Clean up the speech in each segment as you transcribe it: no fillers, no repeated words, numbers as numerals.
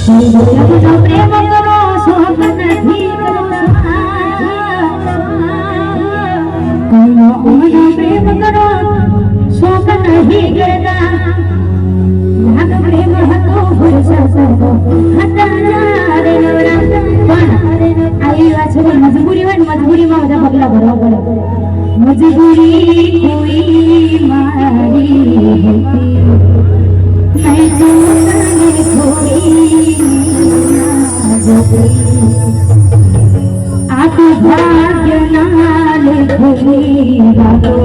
લગનો પ્રેમ કરો શોક નથી કરતા કોઈનો અમનો પ્રેમ કરો શોક નથી કરતા લાગ પ્રેમ હતો ભરસા હતો હતા રે નવરા પણ આવી વાત છે મજબૂરી હોય ને મજબૂરીમાં બધા પગલા ભરવા પડે મજબૂરી કોઈ મારી હતી मैं तूने थोड़ी आ तो भाग्य नाल भूली रातो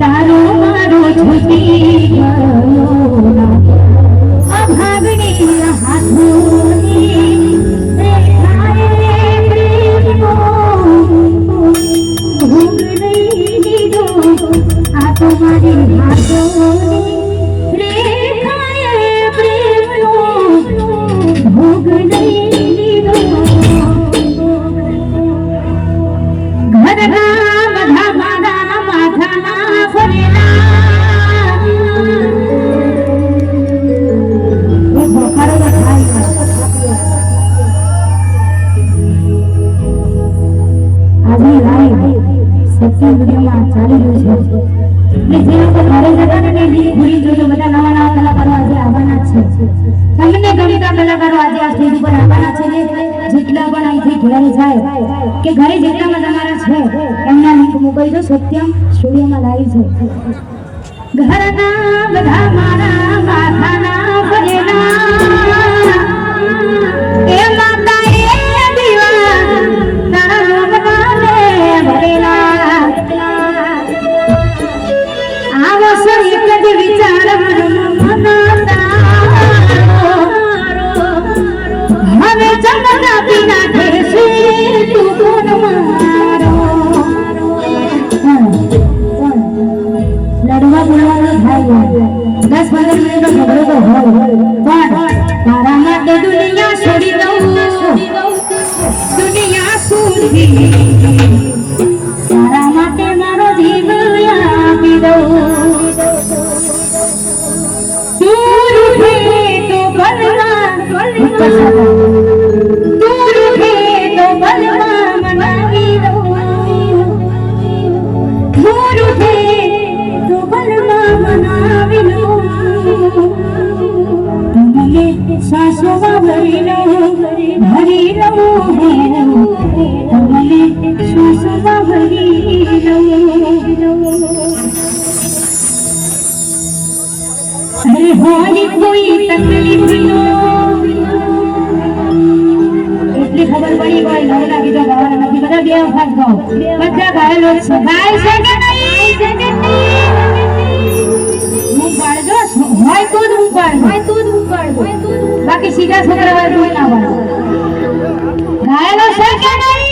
तारो मारो छूटी गयो ना अभागनी हाथोनी रेखाए प्रेमो भूग नहीं दीदो आ तो मारी हाथोनी भोग नहीं लीधो घરના બધા મારા માથાના ફરેલા એ ભોખારો થાય આજે લાઈવ સત્ય વિડીયોમાં ચાલી રહ્યું છે એટલે જે લોકો ઘરે જતા ને ભૂલી જોજો બધા નવા નવા કલાકારો આજે આવવાના છે તમને ગમતા કલાકારો આજે આ સ્ટેજ ઉપર આવવાના છે જેટલા પણ અહીંથી ઘરે જાય કે ઘરે જેટલામાં તમારા છે એમના લિંક મોકલી દો સત્યમ સ્ટુડિયોમાં લાઈવ છે ઘરના બધા મારા માથાના ફરેલા એ માતા એ દીવા તારા મનને ભરેલા આવો એક જ વિચાર હવે ચમના પીના ઠેસે તું કોણ મારો લડવા બોલવાનું થાય 10-15 મિનિટનો ઝઘડો તો હોય પણ તારા માટે દુનિયા છોડી દઉં દુનિયા સુધી તારા માટે મારો જીવ આપી દઉં તું રૂઠે તો બલમાં તું રૂઠે તો બલમાં મનાવી દઉં તું રૂઠે તો બલમાં મનાવી દઉં તમને સાસોમાં ભરી લઉં તમને સાસોમાં ભરી લઉં अरे होली कोई तकलीफ એટલી ખબર પડી કોઈ નવલા ગીતો ગાવાના નથી બધા બે વખત ગાઓ બધા ગાયેલો છે ગાય છે કે નહીં હું પાડજો હોય તો જ હું પાડજો બાકી સીધા છોકરા હોય તો ના પાડો ગાયેલો છે કે નહીં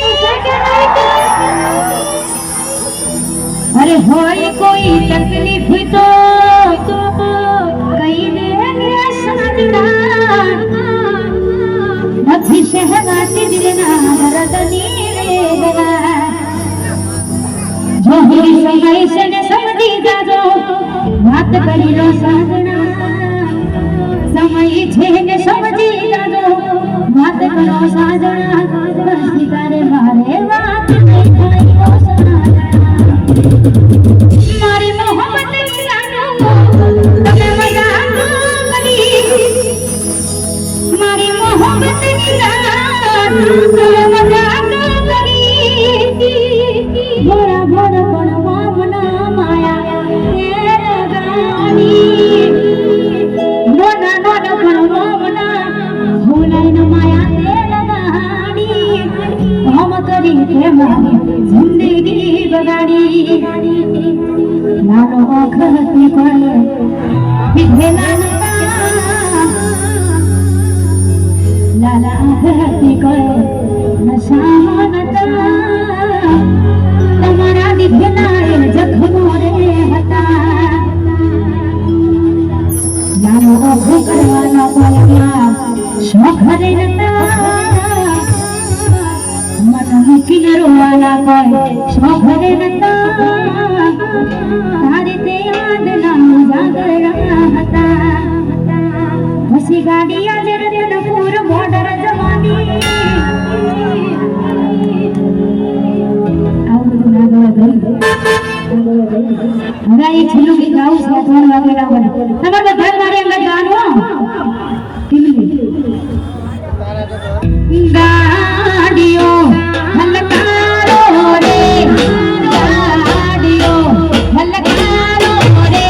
અરે હોય કોઈ તકલીફ તો નથી સહેવાતી દિલના દર્દની વેદના જો હિરી સમય છે ને સમજી જાજો વાત કરી લો સાધના સમય છે ને સમજી જાજો વાત કરો સાધના બસ તારે મારે વાત નહીં થાય ઓ સાધના મારી મોહબ્બત જાનો તમે મજા મારી મોહબ્બત ભોળા ભોળ પણ વામના માયા નોના નોના પણ વામના ભોલાઈ માયા લગાડી હમ કરી કે મારી જિંદગી બગાડી નાનો વખત કરે પીધેલા લાલા હતી કરે નશામાં નતા તમારા દીધેલા જખમો રે હતા નાનો ઓખો કરવાનો પલમાં શોખ રે નતા મન મૂકીને રોવાના કોઈ શોખ રે નતા તારે તે યાદ ના જાગરા હતા પછી ગાડી આજે રતનપુર હવે આ છેલ્લું ગીત ગાવું છે 3 વાગે ગાવાનું તમારે બધા મારે અંદર ગાવાનું ગાડીઓ હલકારો રે ગાડીઓ હલકારો રે